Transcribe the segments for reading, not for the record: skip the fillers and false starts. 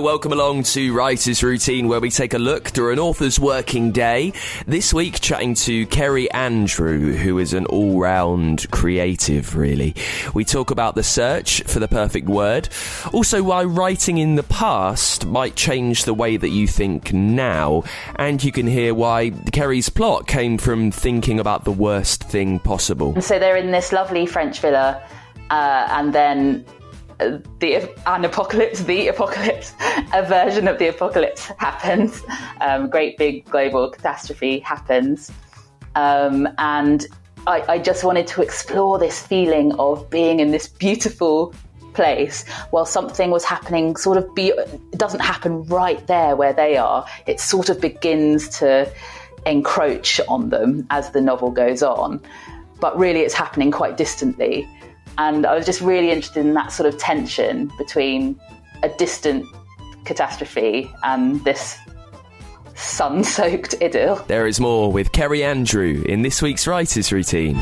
Hello, welcome along to Writer's Routine, where we take a look through an author's working day. This week, chatting to Kerry Andrew, who is an all-round creative, really. We talk about the search for the perfect word, also why writing in the past might change the way that you think now, and you can hear why Kerry's plot came from thinking about the worst thing possible. So they're in this lovely French villa, and then the apocalypse, a version of the apocalypse happens. Great big global catastrophe happens. And I just wanted to explore this feeling of being in this beautiful place while something was happening it doesn't happen right there where they are. It sort of begins to encroach on them as the novel goes on. But really it's happening quite distantly. And I was just really interested in that sort of tension between a distant catastrophe and this sun-soaked idyll. There is more with Kerry Andrew in this week's Writer's Routine.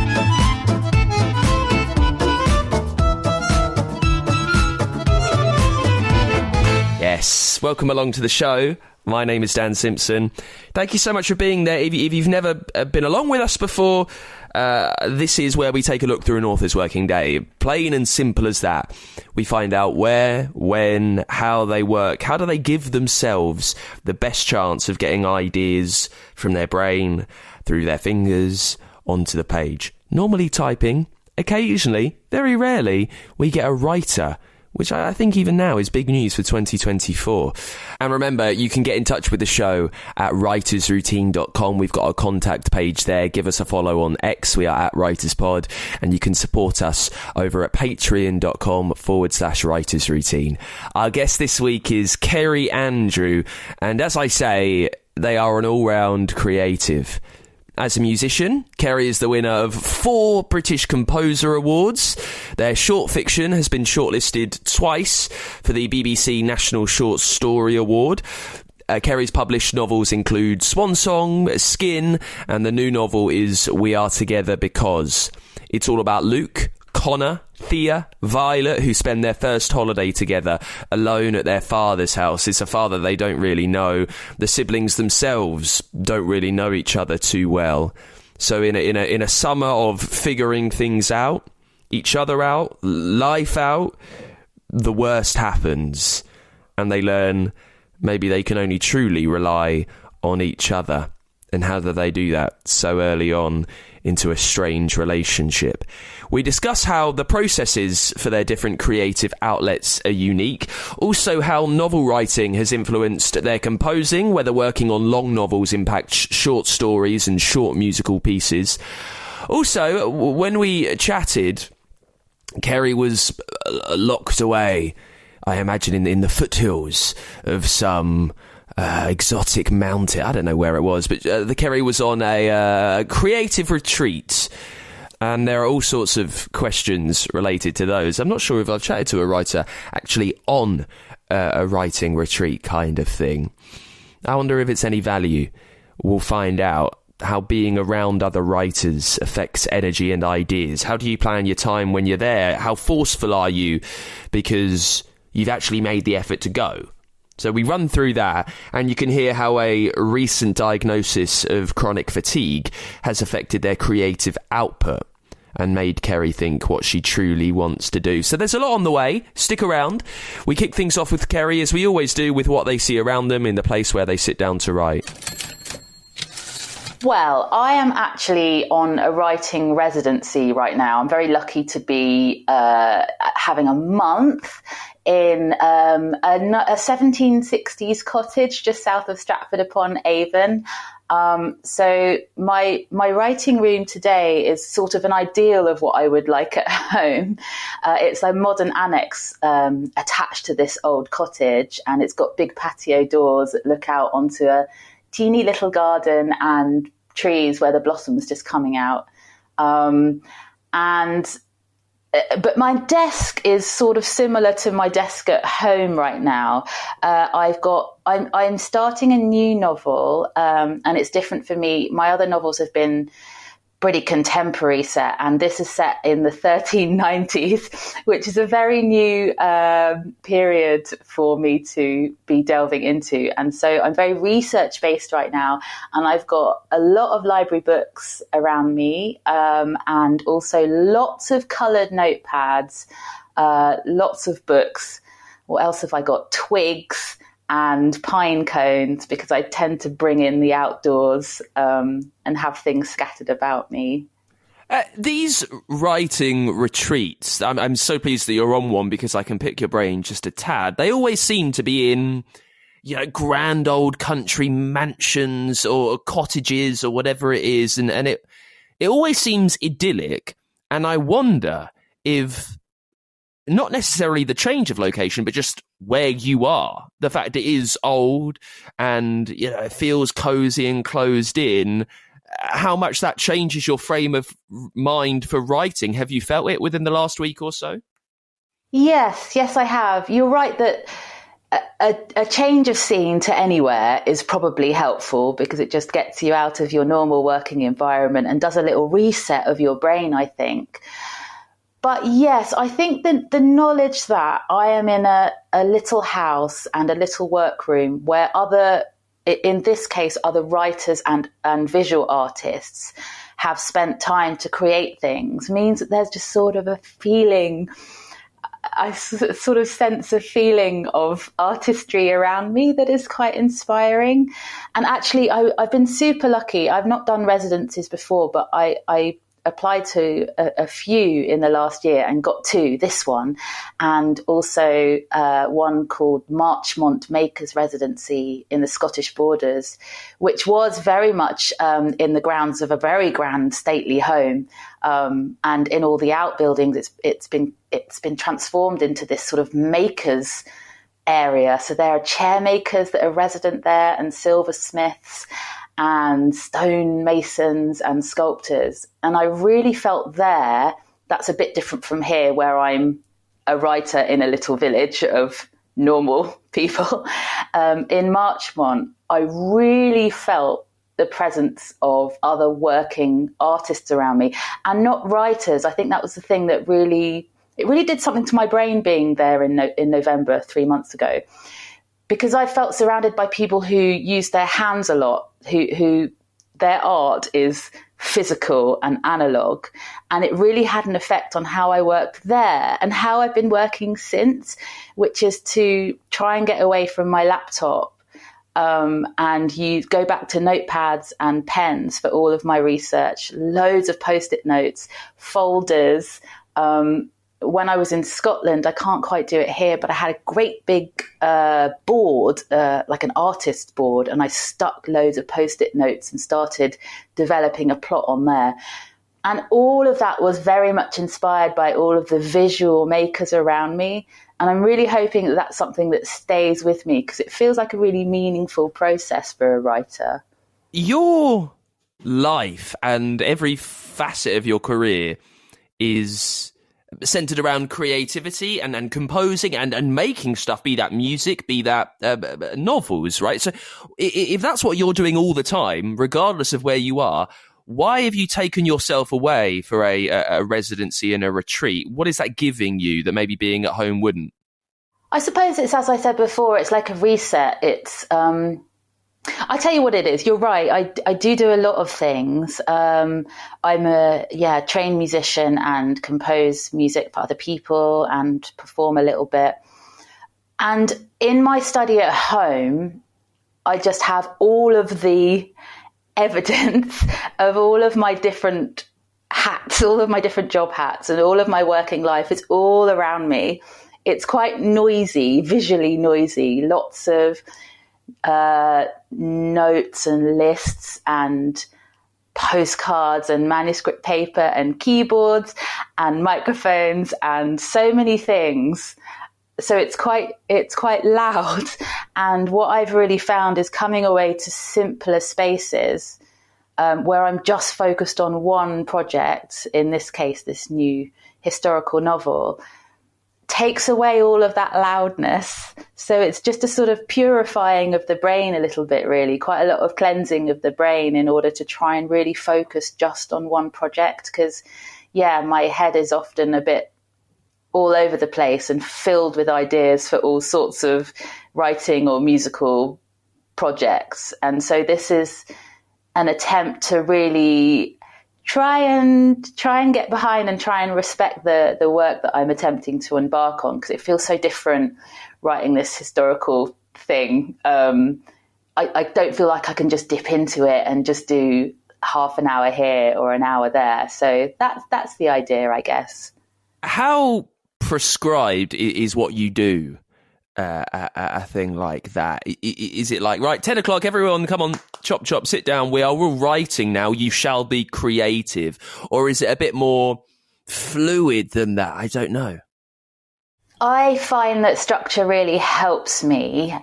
Yes, welcome along to the show. My name is Dan Simpson. Thank you so much for being there. If you've never been along with us before, this is where we take a look through an author's working day. Plain and simple as that. We find out where, when, how they work. How do they give themselves the best chance of getting ideas from their brain, through their fingers, onto the page. Normally typing. Occasionally, very rarely, we get a writer, which I think even now is big news for 2024. And remember, you can get in touch with the show at writersroutine.com. We've got a contact page there. Give us a follow on X. We are at WritersPod. And you can support us over at patreon.com/writersroutine. Our guest this week is Kerry Andrew. And as I say, they are an all-round creative. As a musician, Kerry is the winner of 4 British Composer Awards. Their short fiction has been shortlisted twice for the BBC National Short Story Award. Kerry's published novels include Swansong, Skin, and the new novel is We Are Together Because. It's all about Luke, Connor, Thea, Violet, who spend their first holiday together alone at their father's house. It's a father they don't really know. The siblings themselves don't really know each other too well. So in a summer of figuring things out, each other out, life out, the worst happens, and they learn maybe they can only truly rely on each other. And how do they do that so early on into a strange relationship? We discuss how the processes for their different creative outlets are unique. Also how novel writing has influenced their composing, whether working on long novels impacts short stories and short musical pieces. Also, when we chatted, Kerry was locked away, I imagine, in the foothills of some exotic mountain. I don't know where it was, but the Kerry was on a creative retreat, and there are all sorts of questions related to those. I'm not sure if I've chatted to a writer actually on a writing retreat kind of thing. I wonder if it's any value. We'll find out how being around other writers affects energy and ideas. How do you plan your time when you're there? How forceful are you because you've actually made the effort to go? So we run through that, and you can hear how a recent diagnosis of chronic fatigue has affected their creative output and made Kerry think what she truly wants to do. So there's a lot on the way. Stick around. We kick things off with Kerry, as we always do, with what they see around them in the place where they sit down to write. Well, I am actually on a writing residency right now. I'm very lucky to be having a month in a 1760s cottage just south of Stratford-upon-Avon. So my writing room today is sort of an ideal of what I would like at home. It's a modern annex attached to this old cottage, and it's got big patio doors that look out onto a teeny little garden and trees where the blossom's just coming out. But my desk is sort of similar to my desk at home right now. I'm starting a new novel, and it's different for me. My other novels have been pretty contemporary set, and this is set in the 1390s, which is a very new period for me to be delving into. And so I'm very research based right now, and I've got a lot of library books around me, and also lots of coloured notepads, lots of books. What else have I got? Twigs and pine cones, because I tend to bring in the outdoors and have things scattered about me. These writing retreats, I'm so pleased that you're on one, because I can pick your brain just a tad. They always seem to be in, grand old country mansions or cottages or whatever it is, and it always seems idyllic. And I wonder if, not necessarily the change of location, but just where you are, the fact it is old and it feels cozy and closed in, how much that changes your frame of mind for writing. Have you felt it within the last week or so? Yes, I have. You're right that a change of scene to anywhere is probably helpful, because it just gets you out of your normal working environment and does a little reset of your brain, I think. But yes, I think that the knowledge that I am in a little house and a little workroom where in this case, other writers and visual artists have spent time to create things, means that there's just sort of a feeling, I sort of sense a feeling of artistry around me that is quite inspiring. And actually, I've been super lucky. I've not done residencies before, but I applied to a few in the last year and got two, this one, and also one called Marchmont Makers Residency in the Scottish Borders, which was very much in the grounds of a very grand stately home, and in all the outbuildings it's been transformed into this sort of makers area. So there are chair makers that are resident there, and silversmiths, and stone masons and sculptors. And I really felt there, that's a bit different from here, where I'm a writer in a little village of normal people. In Marchmont, I really felt the presence of other working artists around me, and not writers. I think that was the thing that really did something to my brain being there in November 3 months ago. Because I felt surrounded by people who use their hands a lot, who their art is physical and analog. And it really had an effect on how I worked there and how I've been working since, which is to try and get away from my laptop and you go back to notepads and pens for all of my research, loads of Post-it notes, folders. When I was in Scotland, I can't quite do it here, but I had a great big board, like an artist board, and I stuck loads of Post-it notes and started developing a plot on there. And all of that was very much inspired by all of the visual makers around me. And I'm really hoping that that's something that stays with me, because it feels like a really meaningful process for a writer. Your life and every facet of your career is centered around creativity and composing and making stuff, be that music, be that novels, right? So if that's what you're doing all the time, regardless of where you are, why have you taken yourself away for a residency and a retreat? What is that giving you that maybe being at home wouldn't? I suppose it's, as I said before, it's like a reset. It's I tell you what it is. You're right. I do a lot of things. I'm a trained musician and compose music for other people and perform a little bit. And in my study at home, I just have all of the evidence of all of my different hats, all of my different job hats, and all of my working life. It's all around me. It's quite noisy, visually noisy, lots of notes and lists and postcards and manuscript paper and keyboards and microphones and so many things. So it's quite loud. And what I've really found is coming away to simpler spaces where I'm just focused on one project, in this case, this new historical novel, takes away all of that loudness. So it's just a sort of purifying of the brain a little bit, really, quite a lot of cleansing of the brain in order to try and really focus just on one project. Because, yeah, my head is often a bit all over the place and filled with ideas for all sorts of writing or musical projects. And so this is an attempt to really try and get behind and try and respect the work that I'm attempting to embark on, because it feels so different writing this historical thing. I don't feel like I can just dip into it and just do half an hour here or an hour there. So that's the idea, I guess. How prescribed is what you do, a thing like that? Is it like, right, 10 o'clock, everyone come on, chop, sit down, we are all writing now, you shall be creative? Or is it a bit more fluid than that? I don't know. I find that structure really helps me.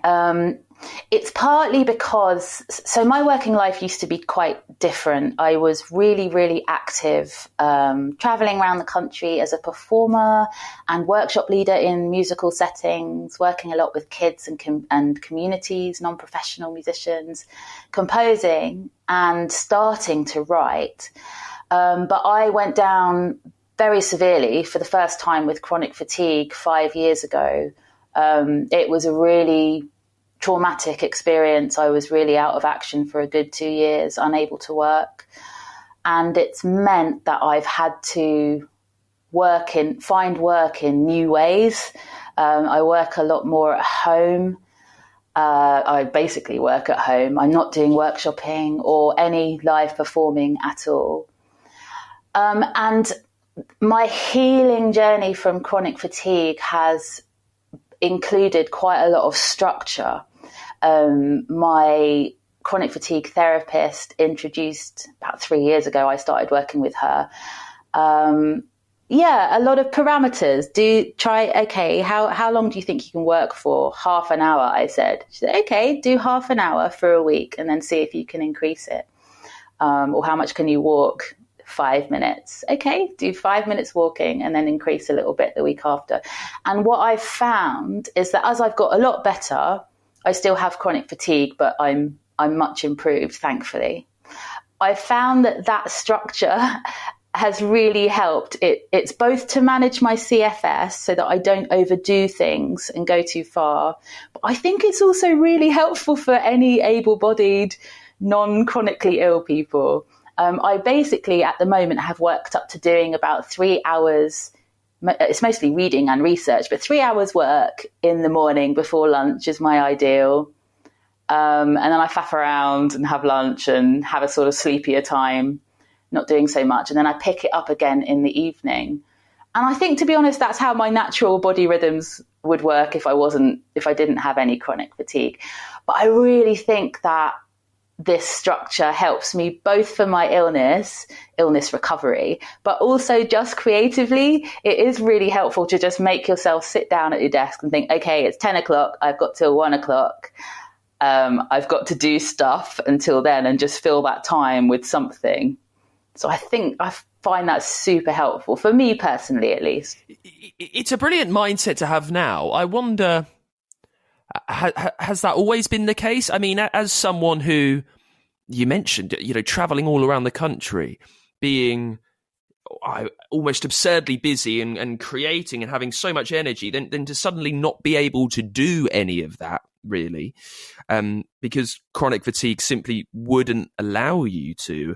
It's partly because, so my working life used to be quite different. I was really, really active, traveling around the country as a performer and workshop leader in musical settings, working a lot with kids and communities, non-professional musicians, composing and starting to write. But I went down very severely for the first time with chronic fatigue 5 years ago. It was a really traumatic experience. I was really out of action for a good 2 years, unable to work. And it's meant that I've had to find work in new ways. I work a lot more at home. I basically work at home. I'm not doing workshopping or any live performing at all. And my healing journey from chronic fatigue has included quite a lot of structure. My chronic fatigue therapist introduced about 3 years ago, I started working with her. A lot of parameters. How long do you think you can work for? Half an hour, I said. She said, okay, do half an hour for a week and then see if you can increase it. Or how much can you walk? 5 minutes. Okay, do 5 minutes walking and then increase a little bit the week after. And what I've found is that as I've got a lot better, I still have chronic fatigue, but I'm much improved, thankfully. I've found that structure has really helped. It's both to manage my CFS so that I don't overdo things and go too far, but I think it's also really helpful for any able-bodied, non-chronically ill people. I basically, at the moment, have worked up to doing about 3 hours. It's mostly reading and research, but 3 hours work in the morning before lunch is my ideal. And then I faff around and have lunch and have a sort of sleepier time, not doing so much. And then I pick it up again in the evening. And I think, to be honest, that's how my natural body rhythms would work if I didn't have any chronic fatigue. But I really think that this structure helps me both for my illness recovery, but also just creatively. It is really helpful to just make yourself sit down at your desk and think, okay, it's 10 o'clock. I've got till 1 o'clock. I've got to do stuff until then and just fill that time with something. So I think I find that super helpful for me personally, at least. It's a brilliant mindset to have now. I wonder, has that always been the case? I mean, as someone who, you mentioned, traveling all around the country, being almost absurdly busy and creating and having so much energy, then to suddenly not be able to do any of that, really, because chronic fatigue simply wouldn't allow you to.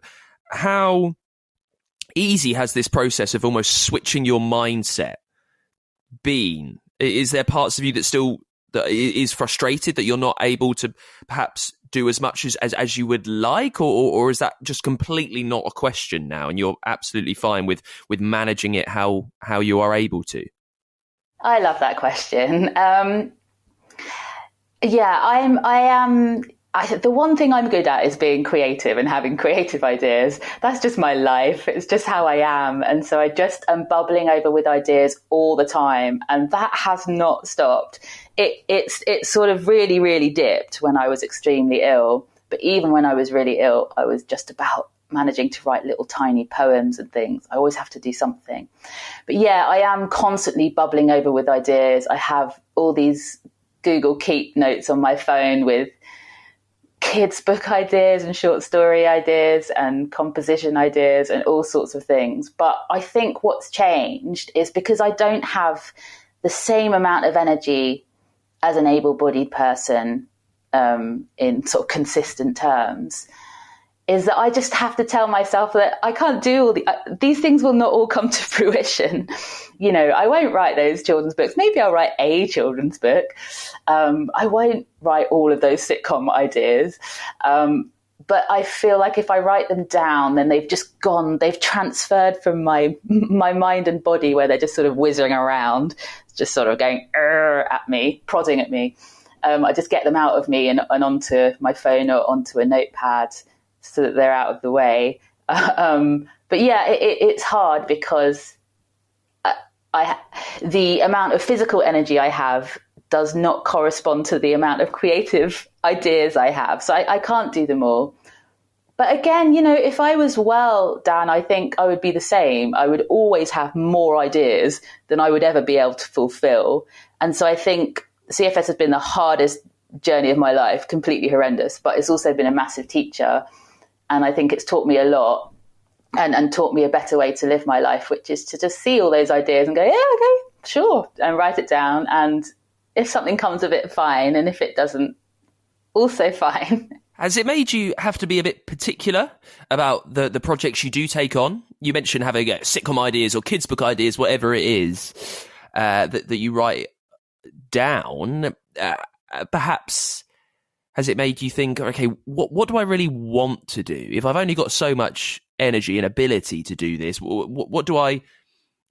How easy has this process of almost switching your mindset been? Is there parts of you that is frustrated that you're not able to perhaps do as much as you would like, or is that just completely not a question now and you're absolutely fine with managing it how you are able to? I love that question. The one thing I'm good at is being creative and having creative ideas. That's just my life. It's just how I am. And so I just am bubbling over with ideas all the time. And that has not stopped. It sort of really, really dipped when I was extremely ill. But even when I was really ill, I was just about managing to write little tiny poems and things. I always have to do something. But yeah, I am constantly bubbling over with ideas. I have all these Google Keep notes on my phone with kids' book ideas and short story ideas and composition ideas and all sorts of things. But I think what's changed is because I don't have the same amount of energy as an able-bodied person in sort of consistent terms, is that I just have to tell myself that I can't do all these things will not all come to fruition. You know, I won't write those children's books. Maybe I'll write a children's book. I won't write all of those sitcom ideas. But I feel like if I write them down, then they've just gone, they've transferred from my mind and body, where they're just sort of whizzing around, just sort of going at me, prodding at me. I just get them out of me and onto my phone or onto a notepad so that they're out of the way. But yeah, it's hard because the amount of physical energy I have does not correspond to the amount of creative ideas I have. So I can't do them all. But again, you know, if I was well, Dan, I think I would be the same. I would always have more ideas than I would ever be able to fulfill. And so I think CFS has been the hardest journey of my life, completely horrendous, but it's also been a massive teacher. And I think it's taught me a lot and taught me a better way to live my life, which is to just see all those ideas and go, yeah, okay, sure, and write it down. And if something comes of it, fine. And if it doesn't, also fine. Has it made you have to be a bit particular about the projects you do take on? You mentioned having sitcom ideas or kids' book ideas, whatever it is, that you write down. Perhaps has it made you think, okay, what do I really want to do? If I've only got so much energy and ability to do this, what do I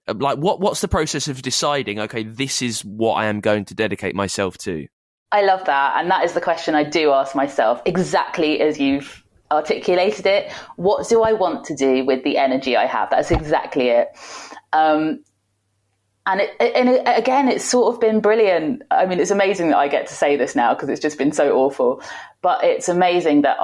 like? What's the process of deciding, okay, this is what I am going to dedicate myself to? I love that. And that is the question I do ask myself, exactly as you've articulated it. What do I want to do with the energy I have? That's exactly it. And again, it's sort of been brilliant. I mean, it's amazing that I get to say this now because it's just been so awful. But it's amazing that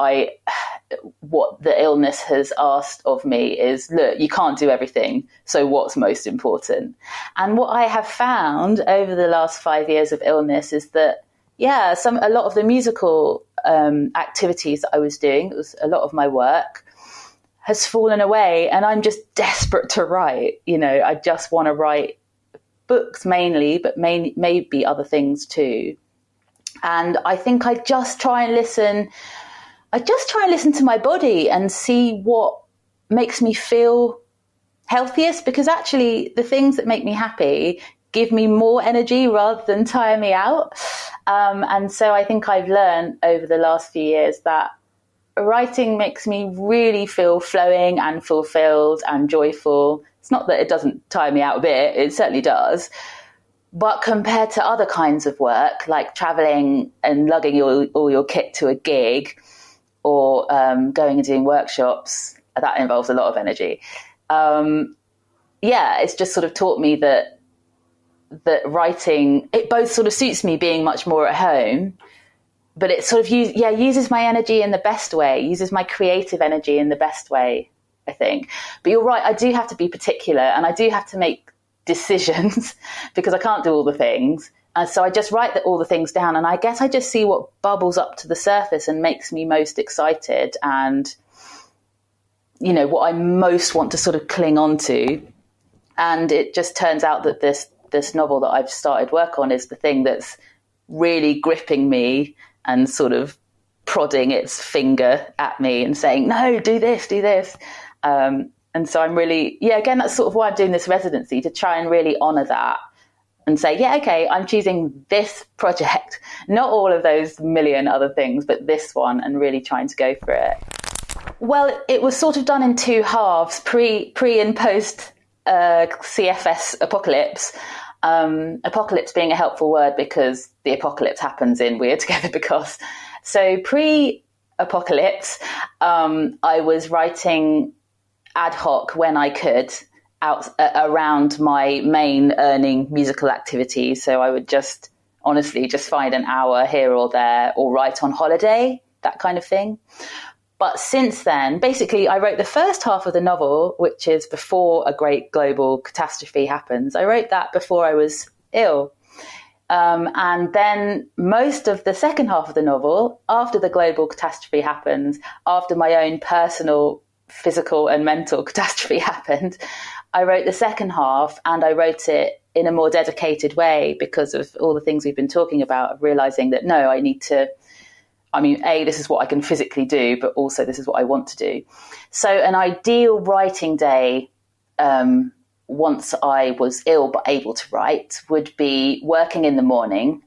what the illness has asked of me is, look, you can't do everything. So what's most important? And what I have found over the last 5 years of illness is that, yeah, a lot of the musical activities that I was doing, it was a lot of my work, has fallen away, and I'm just desperate to write. You know, I just want to write books mainly, but maybe other things too. And I think I just try and listen to my body and see what makes me feel healthiest, because actually the things that make me happy give me more energy rather than tire me out. And so I think I've learned over the last few years that writing makes me really feel flowing and fulfilled and joyful. It's not that it doesn't tire me out a bit, it certainly does. But compared to other kinds of work, like traveling and lugging all your kit to a gig or going and doing workshops, that involves a lot of energy. It's just sort of taught me that writing, it both sort of suits me being much more at home, but it sort of uses my energy in the best way, uses my creative energy in the best way, I think. But you're right, I do have to be particular and I do have to make decisions because I can't do all the things. And so I just write all the things down, and I guess I just see what bubbles up to the surface and makes me most excited and, you know, what I most want to sort of cling on to. And it just turns out that this novel that I've started work on is the thing that's really gripping me and sort of prodding its finger at me and saying, no, do this. And so I'm really, again, that's sort of why I'm doing this residency, to try and really honour that and say, okay, I'm choosing this project, not all of those million other things, but this one, and really trying to go for it. Well, it was sort of done in two halves, pre and post CFS apocalypse. Apocalypse being a helpful word because the apocalypse happens in We're Together Because. So pre-apocalypse, I was writing ad hoc when I could out around my main earning musical activity. So I would just honestly just find an hour here or there or write on holiday, that kind of thing. But since then, basically, I wrote the first half of the novel, which is before a great global catastrophe happens. I wrote that before I was ill. And then most of the second half of the novel, after the global catastrophe happens, after my own personal physical and mental catastrophe happened, I wrote the second half, and I wrote it in a more dedicated way because of all the things we've been talking about, of realizing that, no, I need to, this is what I can physically do, but also this is what I want to do. So an ideal writing day, once I was ill but able to write, would be working in the morning,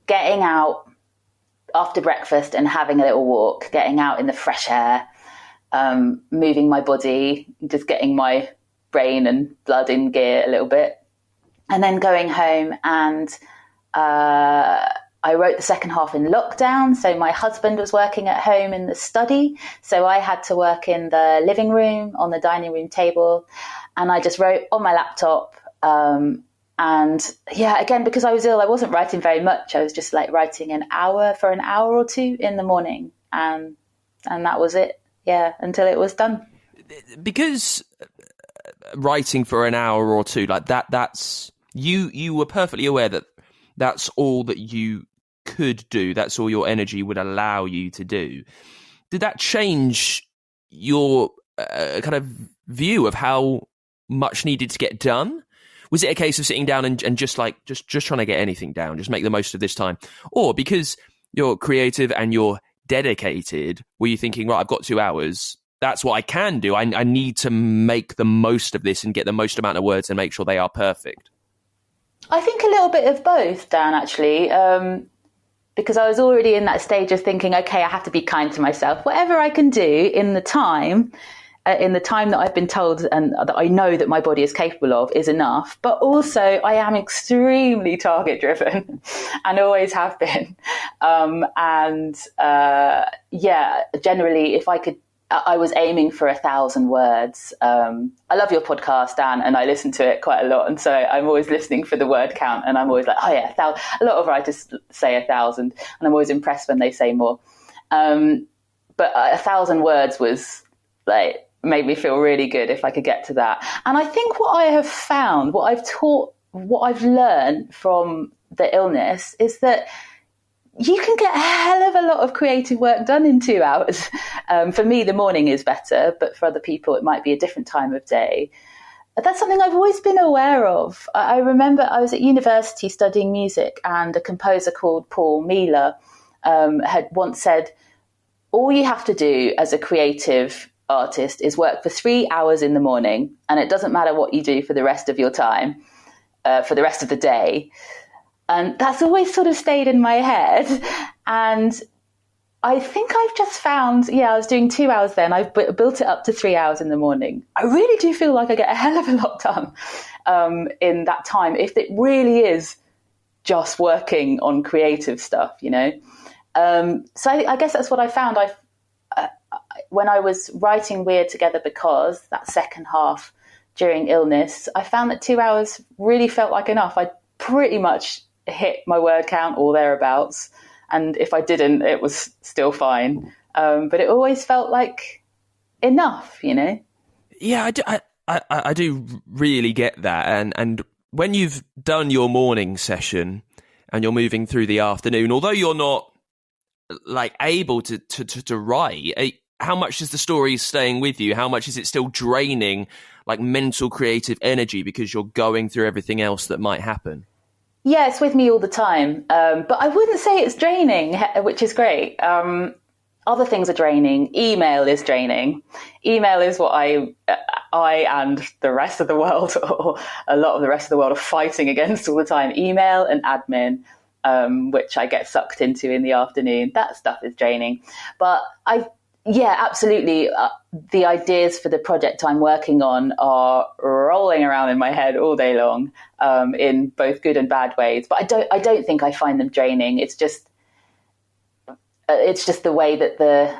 getting out after breakfast and having a little walk, getting out in the fresh air, moving my body, just getting my brain and blood in gear a little bit, and then going home. And I wrote the second half in lockdown. So my husband was working at home in the study, so I had to work in the living room on the dining room table, and I just wrote on my laptop. And yeah, again, because I was ill, I wasn't writing very much. I was just like writing for an hour or two in the morning, and that was it. Yeah, until it was done. Because writing for an hour or two like that's you were perfectly aware that that's all that you could do, that's all your energy would allow you to do. Did that change your kind of view of how much needed to get done? Was it a case of sitting down and just trying to get anything down, just make the most of this time? Or because you're creative and you're dedicated, were you thinking, right, I've got 2 hours, that's what I can do, I need to make the most of this and get the most amount of words and make sure they are perfect? I think a little bit of both, Dan, actually, because I was already in that stage of thinking, okay, I have to be kind to myself. Whatever I can do in the time that I've been told and that I know that my body is capable of is enough. But also I am extremely target driven and always have been. Generally, if I was aiming for 1,000 words. I love your podcast, Dan, and I listen to it quite a lot. And so I'm always listening for the word count, and I'm always like, oh yeah, 1,000. A lot of writers say 1,000, and I'm always impressed when they say more. But 1,000 words was like, made me feel really good if I could get to that. And I think what I have found, what I've learned from the illness is that you can get a hell of a lot of creative work done in 2 hours. For me, the morning is better, but for other people, it might be a different time of day. That's something I've always been aware of. I remember I was at university studying music, and a composer called Paul Mealer had once said, all you have to do as a creative artist is work for 3 hours in the morning, and it doesn't matter what you do for the rest of your time, for the rest of the day. And that's always sort of stayed in my head. And I think I've just found, I was doing 2 hours then. I've built it up to 3 hours in the morning. I really do feel like I get a hell of a lot done in that time, if it really is just working on creative stuff, you know. So I guess that's what I found. When I was writing Weird Together, because that second half during illness, I found that 2 hours really felt like enough. I pretty much hit my word count or thereabouts, and if I didn't, it was still fine. But it always felt like enough, you know. Yeah, I do really get that, and when you've done your morning session and you're moving through the afternoon, although you're not like able to write, how much is the story staying with you? How much is it still draining, like mental creative energy, because you're going through everything else that might happen? Yeah, it's with me all the time. But I wouldn't say it's draining, which is great. Other things are draining. Email is draining. Email is what I and the rest of the world, or a lot of the rest of the world, are fighting against all the time. Email and admin, which I get sucked into in the afternoon. That stuff is draining. But absolutely. The ideas for the project I'm working on are rolling around in my head all day long, in both good and bad ways. But I don't think I find them draining. It's just the way that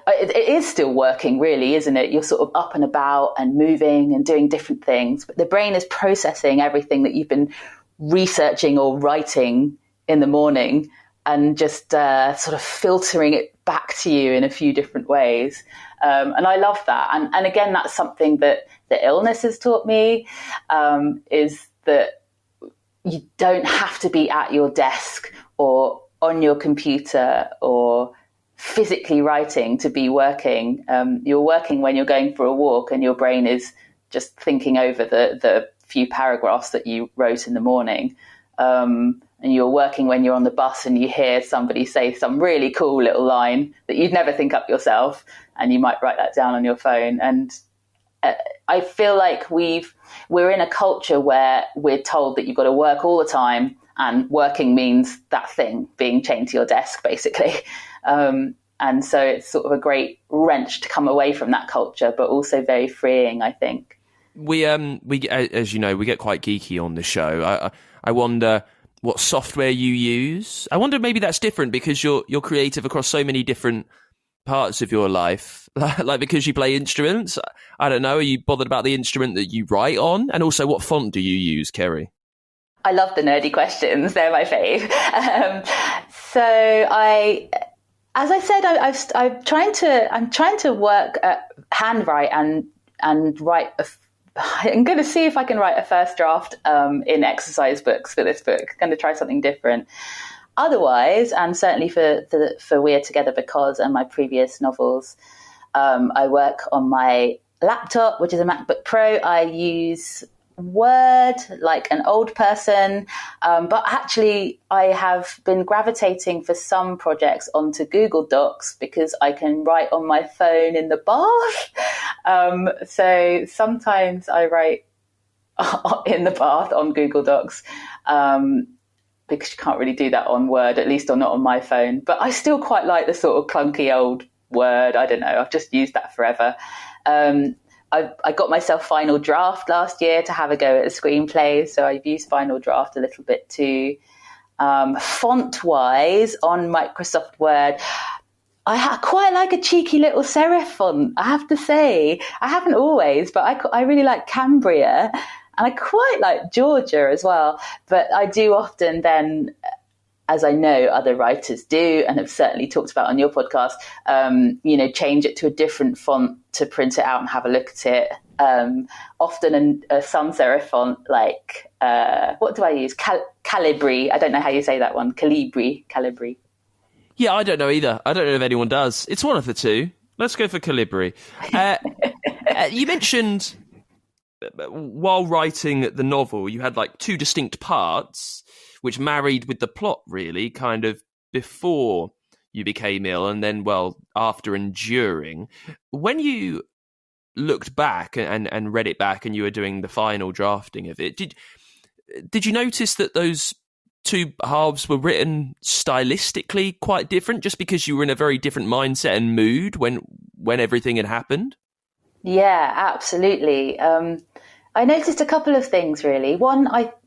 it is still working, really, isn't it? You're sort of up and about and moving and doing different things, but the brain is processing everything that you've been researching or writing in the morning, and just sort of filtering it back to you in a few different ways. And I love that. And again, that's something that the illness has taught me, is that you don't have to be at your desk or on your computer or physically writing to be working. You're working when you're going for a walk and your brain is just thinking over the few paragraphs that you wrote in the morning. And you're working when you're on the bus and you hear somebody say some really cool little line that you'd never think up yourself, and you might write that down on your phone. And I feel like we're in a culture where we're told that you've got to work all the time, and working means that thing, being chained to your desk, basically. And so it's sort of a great wrench to come away from that culture, but also very freeing, I think. We as you know, we get quite geeky on the show. I wonder what software you use. I wonder maybe that's different because you're creative across so many different parts of your life. Like because you play instruments. I don't know. Are you bothered about the instrument that you write on? And also, what font do you use, Kerry? I love the nerdy questions. They're my fave. As I said, I'm trying to work at handwrite and write. I'm going to see if I can write a first draft in exercise books for this book. I'm going to try something different. Otherwise, and certainly for We're Together Because and my previous novels, I work on my laptop, which is a MacBook Pro. I use Word like an old person, but actually I have been gravitating for some projects onto Google Docs because I can write on my phone in the bath. So sometimes I write in the bath on Google Docs, because you can't really do that on Word, at least or not on my phone. But I still quite like the sort of clunky old Word. I don't know, I've just used that forever. I got myself Final Draft last year to have a go at a screenplay, so I've used Final Draft a little bit too. Font-wise, on Microsoft Word, I quite like a cheeky little serif font, I have to say. I haven't always, but I really like Cambria, and I quite like Georgia as well. But I do often then, as I know other writers do and have certainly talked about on your podcast, change it to a different font to print it out and have a look at it. Often a sans serif font, like, what do I use? Calibri. I don't know how you say that one. Calibri. Yeah, I don't know either. I don't know if anyone does. It's one of the two. Let's go for Calibri. You mentioned while writing the novel, you had like two distinct parts, which married with the plot, really, kind of before you became ill and then, well, after and during. When you looked back and read it back and you were doing the final drafting of it, did you notice that those two halves were written stylistically quite different just because you were in a very different mindset and mood when everything had happened? Yeah, absolutely. I noticed a couple of things, really. One,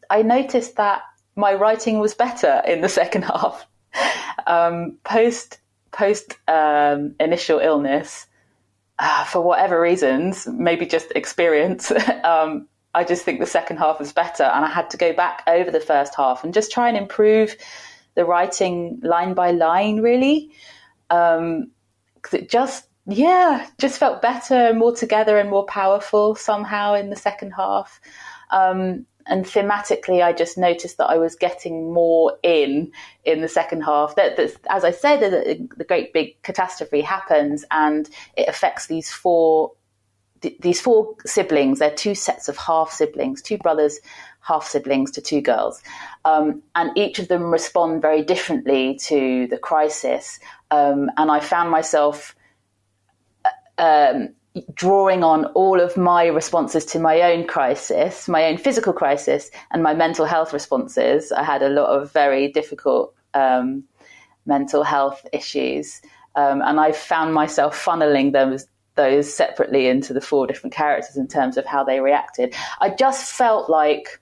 I noticed that my writing was better in the second half. Post initial illness, for whatever reasons, maybe just experience, I just think the second half was better, and I had to go back over the first half and just try and improve the writing line by line, really. 'Cause it just felt better, more together and more powerful somehow in the second half. And thematically, I just noticed that I was getting more in the second half. That, as I said, the great big catastrophe happens, and it affects these four siblings. They're two sets of half siblings, two brothers, half siblings to two girls, and each of them respond very differently to the crisis. And I found myself drawing on all of my responses to my own crisis, my own physical crisis, and my mental health responses. I had a lot of very difficult mental health issues, and I found myself funneling those separately into the four different characters in terms of how they reacted. I just felt like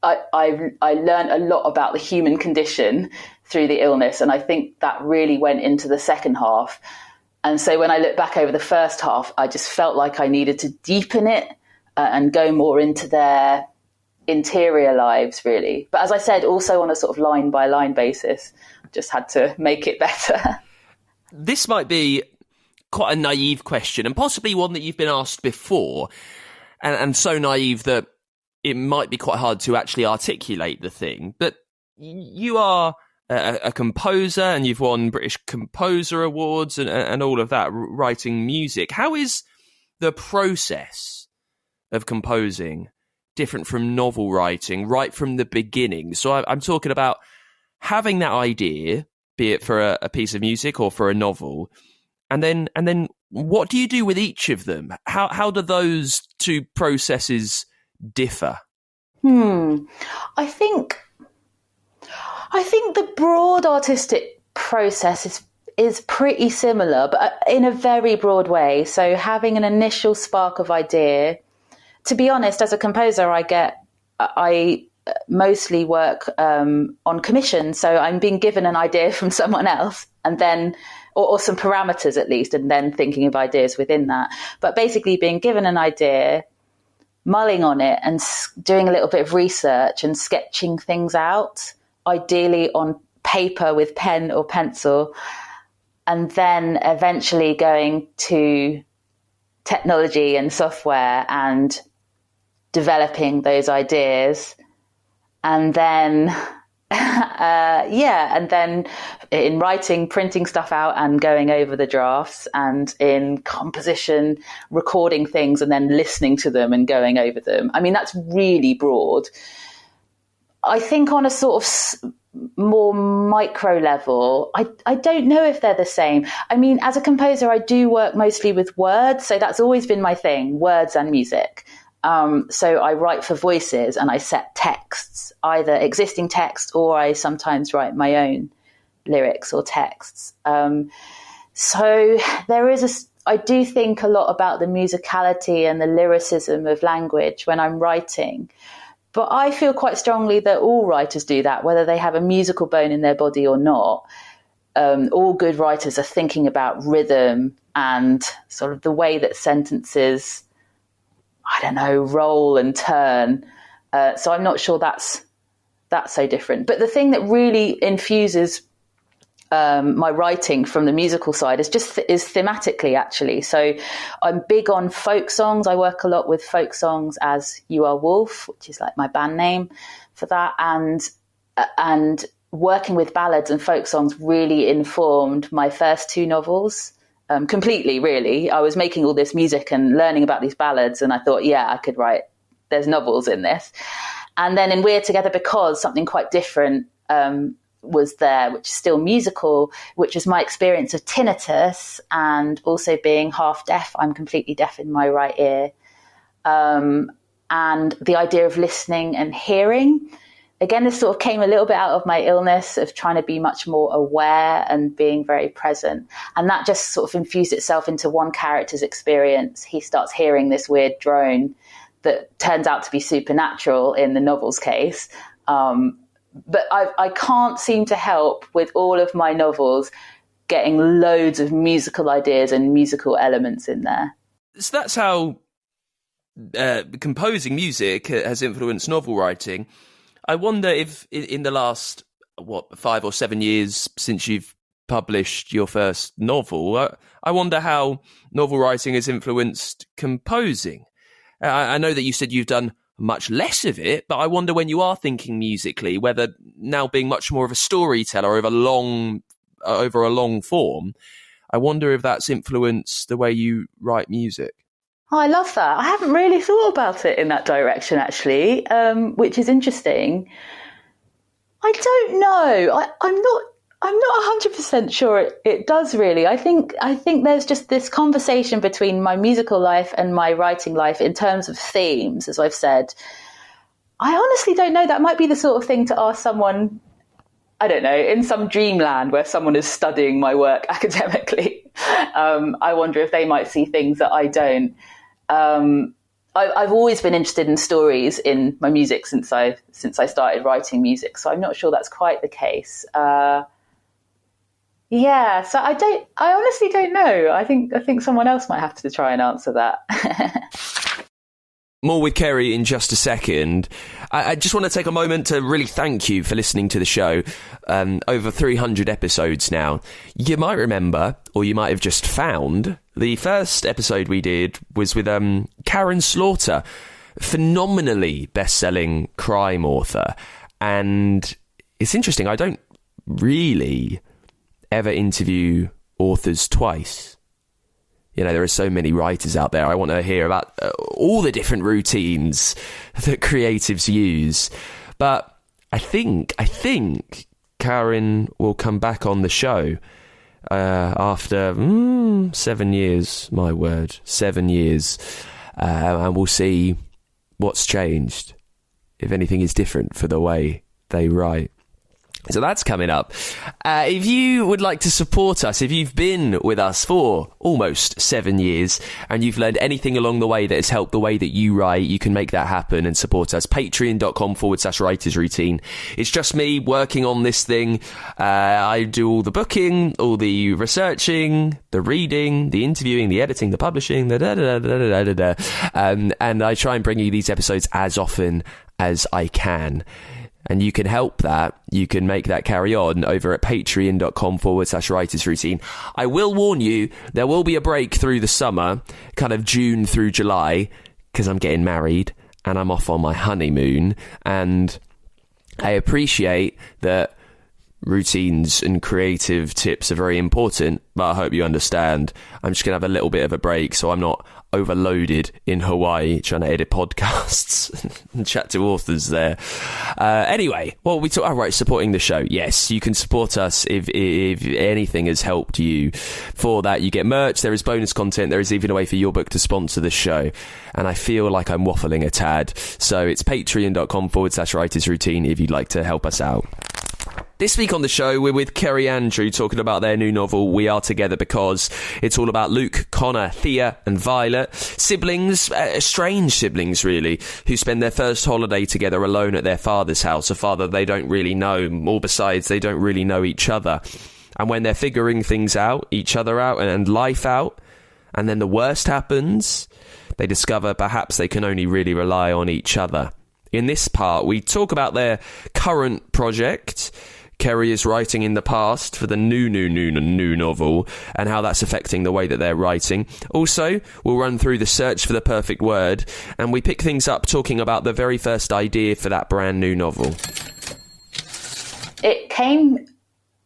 I learned a lot about the human condition through the illness, and I think that really went into the second half. And so when I look back over the first half, I just felt like I needed to deepen it and go more into their interior lives, really. But as I said, also on a sort of line by line basis, just had to make it better. This might be quite a naive question, and possibly one that you've been asked before, and so naive that it might be quite hard to actually articulate the thing. But you are a composer, and you've won British Composer Awards and all of that, writing music. How is the process of composing different from novel writing right from the beginning? So I'm talking about having that idea, be it for a piece of music or for a novel, and then what do you do with each of them? How do those two processes differ? I think the broad artistic process is pretty similar, but in a very broad way. So having an initial spark of idea. To be honest, as a composer, I mostly work on commission. So I'm being given an idea from someone else, and then, or some parameters at least, and then thinking of ideas within that. But basically being given an idea, mulling on it and doing a little bit of research and sketching things out, ideally on paper with pen or pencil, and then eventually going to technology and software and developing those ideas. And then, and then in writing, printing stuff out and going over the drafts, and in composition, recording things and then listening to them and going over them. I mean, that's really broad. I think on a sort of more micro level, I don't know if they're the same. I mean, as a composer, I do work mostly with words. So that's always been my thing, words and music. So I write for voices and I set texts, either existing text, or I sometimes write my own lyrics or texts. So there is I do think a lot about the musicality and the lyricism of language when I'm writing. But I feel quite strongly that all writers do that, whether they have a musical bone in their body or not. All good writers are thinking about rhythm and sort of the way that sentences, I don't know, roll and turn. So I'm not sure that's so different. But the thing that really infuses my writing from the musical side is thematically, actually. So I'm big on folk songs. I work a lot with folk songs as You Are Wolf, which is like my band name for that. And working with ballads and folk songs really informed my first two novels. Completely, really. I was making all this music and learning about these ballads, and I thought, yeah, I could write, there's novels in this. And then in We're Together Because, something quite different was there, which is still musical, which is my experience of tinnitus and also being half deaf. I'm completely deaf in my right ear. And the idea of listening and hearing. Again, this sort of came a little bit out of my illness of trying to be much more aware and being very present. And that just sort of infused itself into one character's experience. He starts hearing this weird drone that turns out to be supernatural in the novel's case. But I can't seem to help with all of my novels getting loads of musical ideas and musical elements in there. So that's how composing music has influenced novel writing. I wonder if in the last, 5 or 7 years since you've published your first novel, I wonder how novel writing has influenced composing. I know that you said you've done much less of it, but I wonder when you are thinking musically, whether now being much more of a storyteller over a long form, I wonder if that's influenced the way you write music. Oh, I love that. I haven't really thought about it in that direction, actually, which is interesting. I don't know. I'm not 100% sure it does really. I think there's just this conversation between my musical life and my writing life in terms of themes, as I've said. I honestly don't know. That might be the sort of thing to ask someone, I don't know, in some dreamland where someone is studying my work academically. I wonder if they might see things that I don't. I've always been interested in stories in my music since I started writing music, so I'm not sure that's quite the case. Yeah, so I honestly don't know. I think someone else might have to try and answer that. more with Kerry in just a second. I just want to take a moment to really thank you for listening to the show. Over 300 episodes now. You might remember, or you might have just found, the first episode we did was with Karen Slaughter, phenomenally best-selling crime author. And it's interesting, I don't really ever interview authors twice. You know, there are so many writers out there. I want to hear about all the different routines that creatives use. But I think Karen will come back on the show after 7 years, my word, 7 years. And we'll see what's changed, if anything is different for the way they write. So that's coming up. If you would like to support us, if you've been with us for almost 7 years and you've learned anything along the way that has helped the way that you write, you can make that happen and support us. Patreon.com/writers routine. It's just me working on this thing. I do all the booking, all the researching, the reading, the interviewing, the editing, the publishing, and I try and bring you these episodes as often as I can. And you can help that. You can make that carry on over at patreon.com/writers routine. I will warn you, there will be a break through the summer, kind of June through July, because I'm getting married and I'm off on my honeymoon. And I appreciate that routines and creative tips are very important, but I hope you understand. I'm just going to have a little bit of a break so I'm not overloaded in Hawaii trying to edit podcasts and chat to authors there. Anyway, well, we talk, right, supporting the show. Yes, you can support us if anything has helped you. For that, you get merch, there is bonus content, there is even a way for your book to sponsor the show. And I feel like I'm waffling a tad. So it's patreon.com/writers routine if you'd like to help us out. This week on the show, we're with Kerry Andrew talking about their new novel, We Are Together Because. It's all about Luke, Connor, Thea and Violet, siblings, estranged siblings really, who spend their first holiday together alone at their father's house, a father they don't really know, or besides, they don't really know each other. And when they're figuring things out, each other out and life out, and then the worst happens, they discover perhaps they can only really rely on each other. In this part, we talk about their current project. Kerry is writing in the past for the new novel and how that's affecting the way that they're writing. Also, we'll run through the search for the perfect word, and we pick things up talking about the very first idea for that brand new novel. It came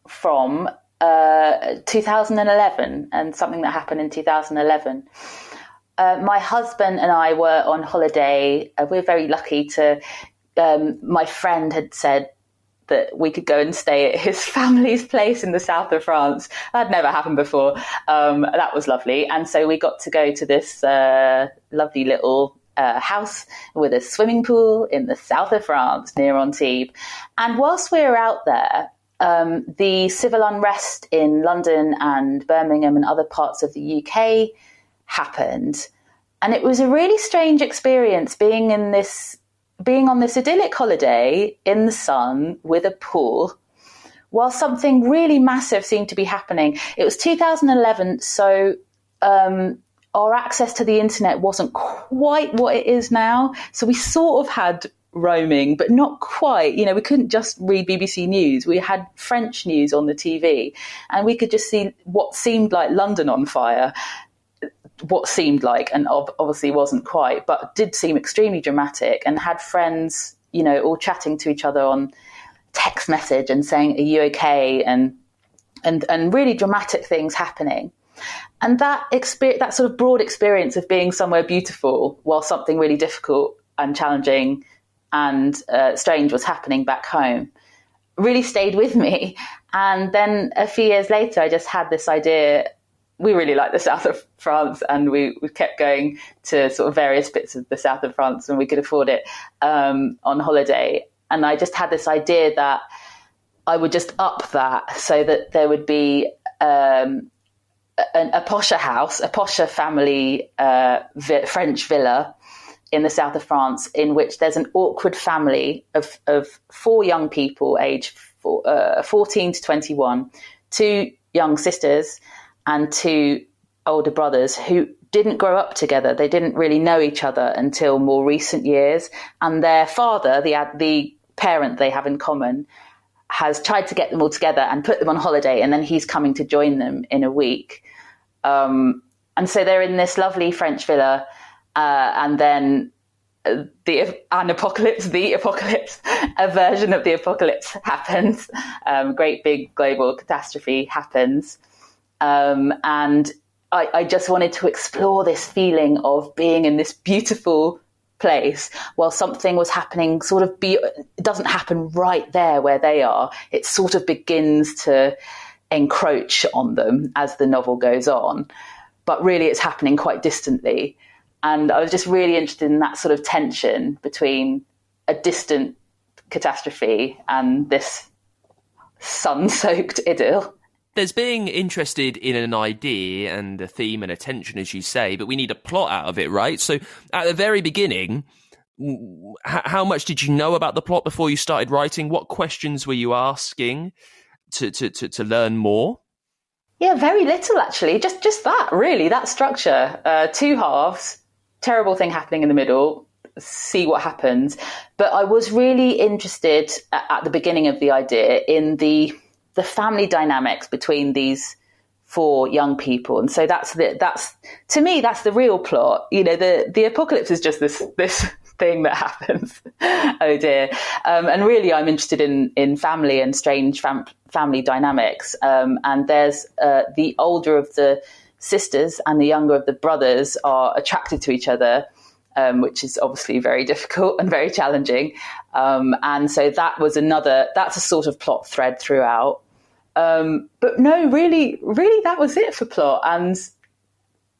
from 2011 and something that happened in 2011. My husband and I were on holiday. We're very lucky to... my friend had said that we could go and stay at his family's place in the south of France. That never happened before. That was lovely. And so we got to go to this lovely little house with a swimming pool in the south of France near Antibes. And whilst we were out there, the civil unrest in London and Birmingham and other parts of the UK happened. And it was a really strange experience being on this idyllic holiday in the sun with a pool while something really massive seemed to be happening. It was 2011, so our access to the internet wasn't quite what it is now. So we sort of had roaming, but not quite. You know, we couldn't just read BBC News. We had French news on the TV, and we could just see what seemed like London on fire. What seemed like, and obviously wasn't quite, but did seem extremely dramatic, and had friends, you know, all chatting to each other on text message and saying, "Are you okay?" and really dramatic things happening. And that sort of broad experience of being somewhere beautiful while something really difficult and challenging and strange was happening back home really stayed with me. And then a few years later, I just had this idea. We really like the south of France, and we kept going to sort of various bits of the south of France when we could afford it on holiday. And I just had this idea that I would just up that so that there would be a posher house, a posher family French villa in the south of France, in which there's an awkward family of four young people aged 14 to 21, two young sisters, and two older brothers who didn't grow up together. They didn't really know each other until more recent years. And their father, the parent they have in common, has tried to get them all together and put them on holiday. And then he's coming to join them in a week. And so they're in this lovely French villa. And then the apocalypse, a version of the apocalypse happens. Great big global catastrophe happens. And I just wanted to explore this feeling of being in this beautiful place while something was happening it doesn't happen right there where they are. It sort of begins to encroach on them as the novel goes on. But really it's happening quite distantly. And I was just really interested in that sort of tension between a distant catastrophe and this sun-soaked idyll. There's being interested in an idea and a theme and a tension, as you say, but we need a plot out of it, right? So at the very beginning, how much did you know about the plot before you started writing? What questions were you asking to learn more? Yeah, very little, actually. Just that, really, that structure. 2 halves, terrible thing happening in the middle, see what happens. But I was really interested at the beginning of the idea in the family dynamics between these 4 young people. And so that's to me, that's the real plot. You know, the apocalypse is just this thing that happens. Oh dear. And really I'm interested in family and strange family dynamics. And there's the older of the sisters and the younger of the brothers are attracted to each other, which is obviously very difficult and very challenging. And so that's a sort of plot thread throughout. But no, really, that was it for plot. And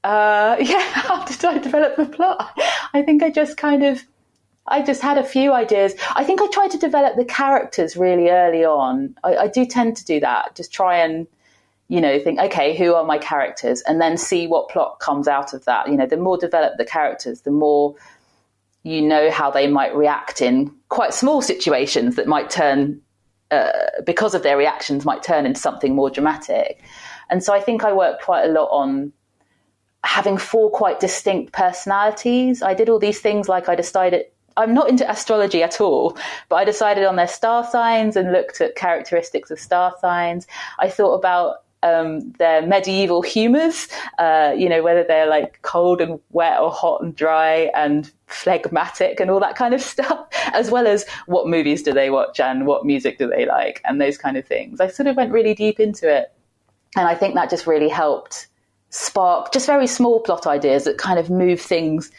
how did I develop the plot? I think I just had a few ideas. I think I tried to develop the characters really early on. I do tend to do that. Just try and, think, okay, who are my characters? And then see what plot comes out of that. The more developed the characters, the more you know how they might react in quite small situations that might turn, because of their reactions, might turn into something more dramatic. And so I think I worked quite a lot on having 4 quite distinct personalities. I did all these things, like I decided, I'm not into astrology at all, but I decided on their star signs and looked at characteristics of star signs. I thought about their medieval humours, whether they're like cold and wet or hot and dry and phlegmatic and all that kind of stuff, as well as what movies do they watch and what music do they like and those kind of things. I sort of went really deep into it. And I think that just really helped spark just very small plot ideas that kind of move things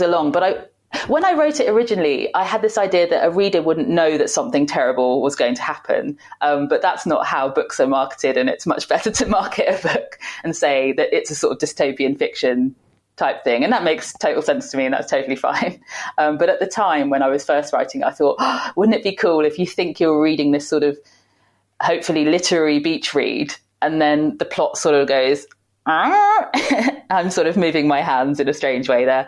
along. But when I wrote it originally, I had this idea that a reader wouldn't know that something terrible was going to happen. But that's not how books are marketed. And it's much better to market a book and say that it's a sort of dystopian fiction type thing. And that makes total sense to me, and that's totally fine. But at the time when I was first writing, I thought, wouldn't it be cool if you think you're reading this sort of hopefully literary beach read, and then the plot sort of goes, I'm sort of moving my hands in a strange way there.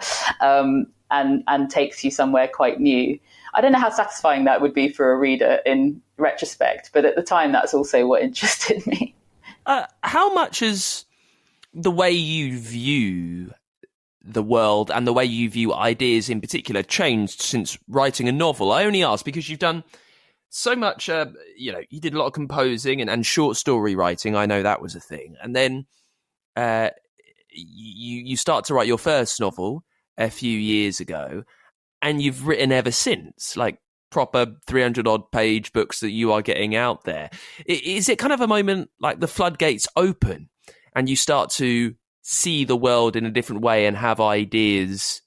And takes you somewhere quite new. I don't know how satisfying that would be for a reader in retrospect, but at the time, that's also what interested me. How much has the way you view the world and the way you view ideas in particular changed since writing a novel? I only ask because you've done so much, you did a lot of composing and short story writing. I know that was a thing. And then you start to write your first novel a few years ago, and you've written ever since, like proper 300 odd page books that you are getting out there. Is it kind of a moment like the floodgates open and you start to see the world in a different way and have ideas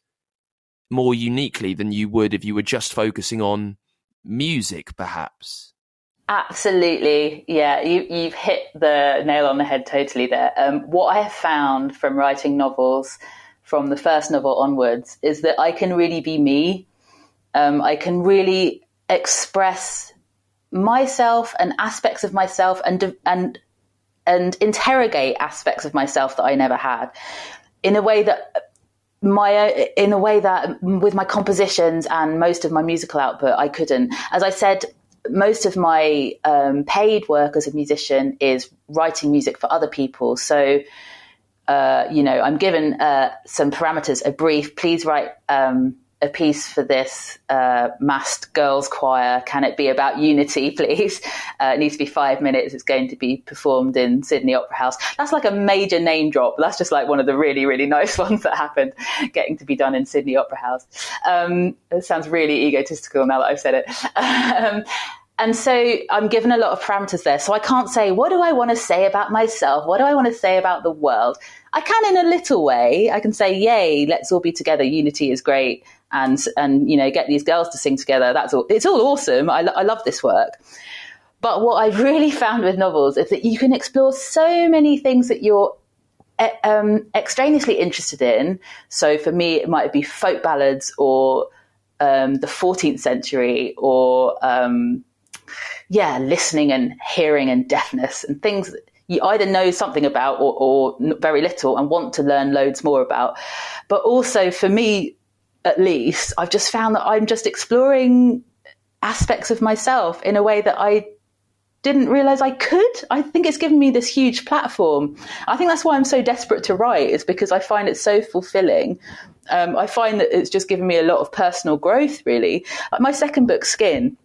more uniquely than you would if you were just focusing on music, perhaps? Absolutely. Yeah, you've hit the nail on the head totally there. What I have found from writing novels from the first novel onwards is that I can really be me. I can really express myself and aspects of myself and interrogate aspects of myself that I never had in a way that with my compositions and most of my musical output, I couldn't. As I said, most of my paid work as a musician is writing music for other people. So I'm given some parameters, a brief. Please write a piece for this massed girls choir. Can it be about unity, please? It needs to be 5 minutes. It's going to be performed in Sydney Opera House. That's like a major name drop. That's just like one of the really, really nice ones that happened, getting to be done in Sydney Opera House. It sounds really egotistical now that I've said it. And so I'm given a lot of parameters there. So I can't say, what do I want to say about myself? What do I want to say about the world? I can in a little way. I can say, yay, let's all be together. Unity is great. And get these girls to sing together. That's all. It's all awesome. I love this work. But what I've really found with novels is that you can explore so many things that you're extraneously interested in. So for me, it might be folk ballads or the 14th century or listening and hearing and deafness and things that you either know something about or very little and want to learn loads more about. But also for me, at least, I've just found that I'm just exploring aspects of myself in a way that I didn't realize I could. I think it's given me this huge platform. I think that's why I'm so desperate to write, is because I find it so fulfilling. I find that it's just given me a lot of personal growth, really. Like my second book, Skin,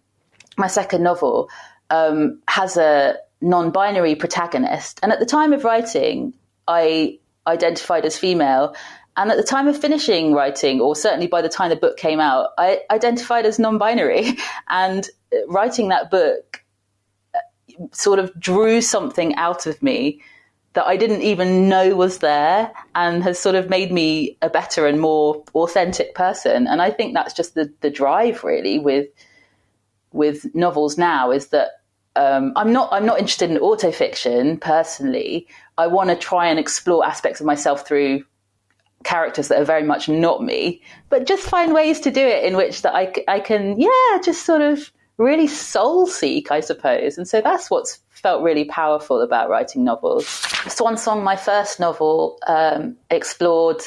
my second novel, has a non-binary protagonist. And at the time of writing, I identified as female. And at the time of finishing writing, or certainly by the time the book came out, I identified as non-binary. And writing that book sort of drew something out of me that I didn't even know was there, and has sort of made me a better and more authentic person. And I think that's just the drive, really, with novels now, is that I'm not interested in autofiction personally. I want to try and explore aspects of myself through characters that are very much not me, but just find ways to do it in which that I can just sort of really soul seek, I suppose. And so that's what's felt really powerful about writing novels. Swansong, my first novel, explored,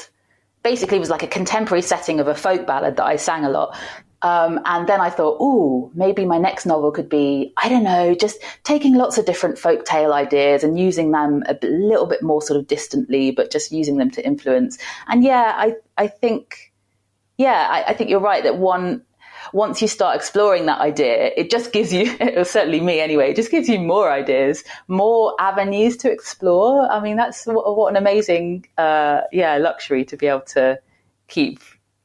basically was like a contemporary setting of a folk ballad that I sang a lot. And then I thought, maybe my next novel could be, I don't know, just taking lots of different folktale ideas and using them a little bit more sort of distantly, but just using them to influence. And I think you're right that once you start exploring that idea, it just gives you, certainly me anyway, it just gives you more ideas, more avenues to explore. I mean, that's what an amazing, luxury to be able to keep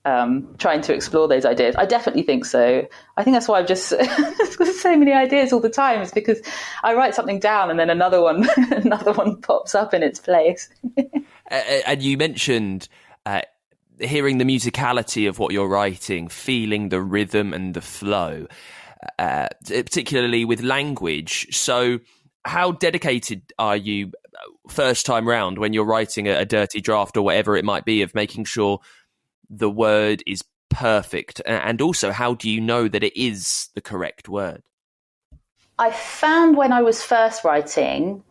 trying to explore those ideas. I definitely think so. I think that's why I've just got so many ideas all the time. It's because I write something down and then another one pops up in its place. And you mentioned hearing the musicality of what you're writing, feeling the rhythm and the flow, particularly with language. So how dedicated are you first time round when you're writing a dirty draft or whatever it might be, of making sure the word is perfect? And also, how do you know that it is the correct word? I found when I was first writing,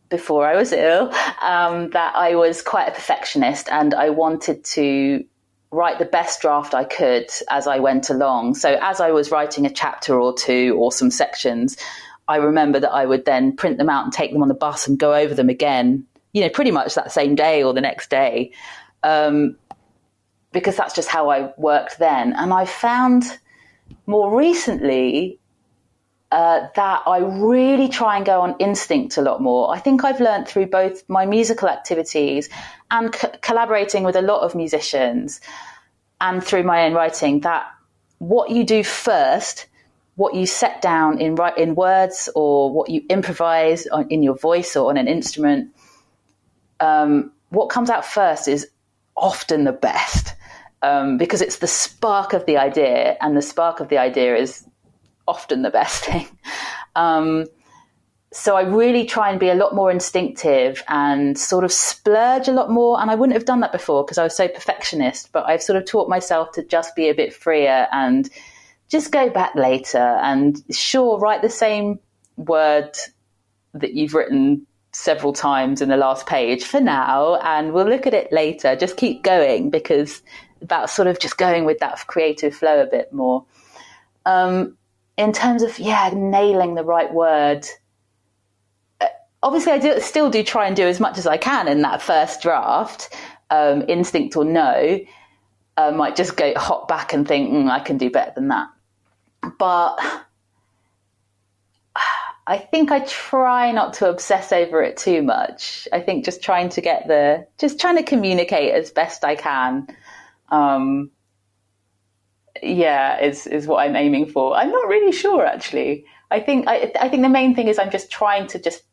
before I was ill, that I was quite a perfectionist, and I wanted to write the best draft I could as I went along. So as I was writing a chapter or two or some sections, I remember that I would then print them out and take them on the bus and go over them again, pretty much that same day or the next day. Because that's just how I worked then. And I found more recently that I really try and go on instinct a lot more. I think I've learned through both my musical activities and collaborating with a lot of musicians, and through my own writing, that what you do first, what you set down in words, or what you improvise in your voice or on an instrument, what comes out first is often the best. Because it's the spark of the idea, and the spark of the idea is often the best thing. So I really try and be a lot more instinctive and sort of splurge a lot more. And I wouldn't have done that before because I was so perfectionist, but I've sort of taught myself to just be a bit freer and just go back later and write the same word that you've written several times in the last page for now, and we'll look at it later. Just keep going, because about sort of just going with that creative flow a bit more. In terms of, nailing the right word, obviously I still do try and do as much as I can in that first draft, instinct or no. I might just hop back and think, I can do better than that. But I think I try not to obsess over it too much. I think just trying to communicate as best I can, is what I'm aiming for. I'm not really sure, actually. I think the main thing is I'm just trying to just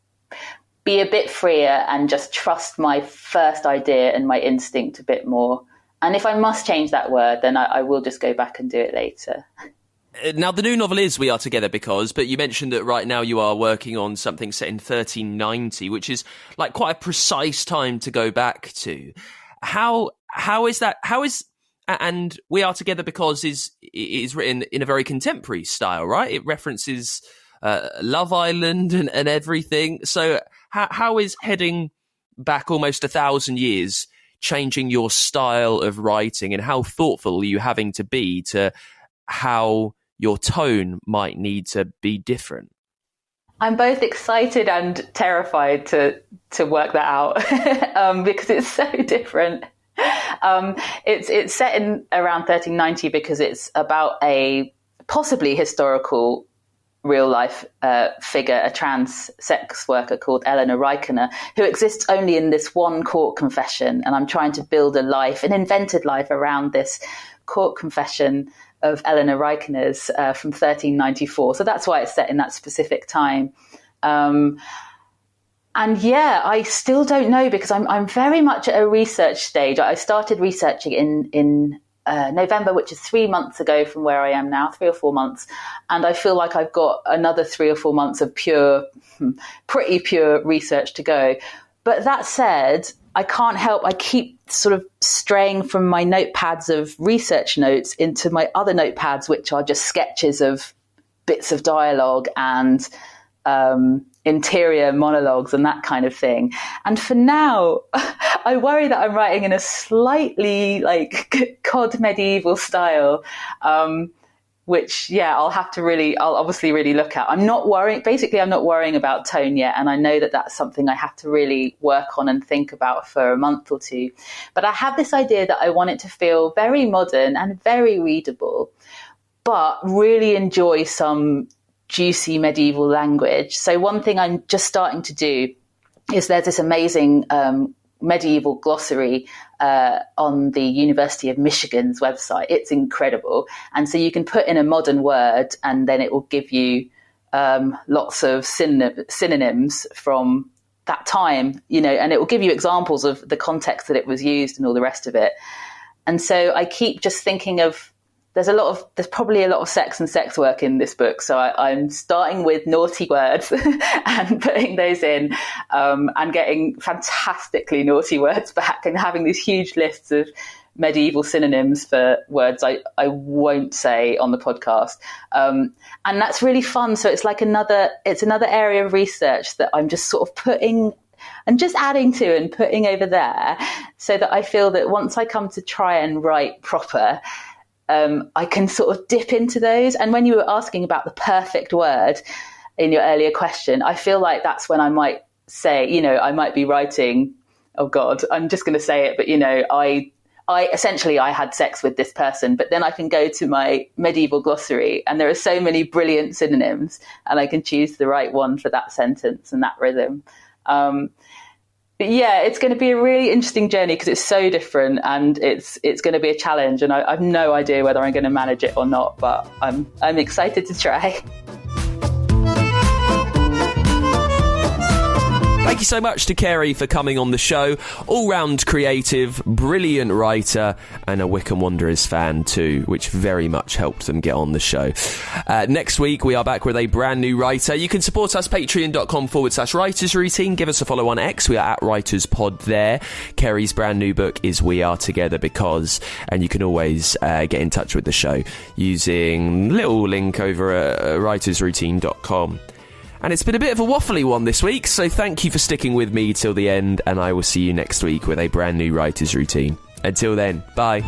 be a bit freer and just trust my first idea and my instinct a bit more. And if I must change that word, then I will just go back and do it later. Now, the new novel is We Are Together Because, but you mentioned that right now you are working on something set in 1390, which is like quite a precise time to go back to. How is that? And We Are Together Because is written in a very contemporary style, right? It references Love Island and everything. So how is heading back almost 1,000 years changing your style of writing, and how thoughtful are you having to be to how your tone might need to be different? I'm both excited and terrified to work that out because it's so different. It's set in around 1390 because it's about a possibly historical real life figure, a trans sex worker called Eleanor Rykener, who exists only in this one court confession. And I'm trying to build an invented life around this court confession of Eleanor Rykener's from 1394. So that's why it's set in that specific time. And I still don't know because I'm very much at a research stage. I started researching in November, which is 3 months ago from where I am now, 3 or 4 months. And I feel like I've got another 3 or 4 months of pretty pure research to go. But that said, I can't help, I keep sort of straying from my notepads of research notes into my other notepads, which are just sketches of bits of dialogue and interior monologues and that kind of thing. And for now, I worry that I'm writing in a slightly cod medieval style, which, I'll obviously really look at. I'm not worrying about tone yet. And I know that that's something I have to really work on and think about for a month or two. But I have this idea that I want it to feel very modern and very readable, but really enjoy some juicy medieval language. So one thing I'm just starting to do is there's this amazing medieval glossary on the University of Michigan's website. It's incredible. And so you can put in a modern word and then it will give you lots of synonyms from that time, and it will give you examples of the context that it was used and all the rest of it. And so I keep just thinking of, there's probably a lot of sex and sex work in this book. So I'm starting with naughty words and putting those in and getting fantastically naughty words back and having these huge lists of medieval synonyms for words I won't say on the podcast. And that's really fun. So it's like another area of research that I'm just sort of putting and just adding to and putting over there so that I feel that once I come to try and write proper, I can sort of dip into those. And when you were asking about the perfect word in your earlier question, I feel like that's when I might say, I might be writing, oh God, I'm just going to say it, but, I essentially had sex with this person, but then I can go to my medieval glossary and there are so many brilliant synonyms and I can choose the right one for that sentence and that rhythm. But it's going to be a really interesting journey because it's so different and it's going to be a challenge, and I have no idea whether I'm going to manage it or not, but I'm excited to try. Thank you so much to Kerry for coming on the show. All-round creative, brilliant writer, and a Wickham Wanderers fan too, which very much helped them get on the show. Next week, we are back with a brand new writer. You can support us, patreon.com/writers routine. Give us a follow on X. We are at WritersPod there. Kerry's brand new book is We Are Together Because, and you can always get in touch with the show using little link over at writersroutine.com. And it's been a bit of a waffly one this week, so thank you for sticking with me till the end, and I will see you next week with a brand new Writer's Routine. Until then, bye.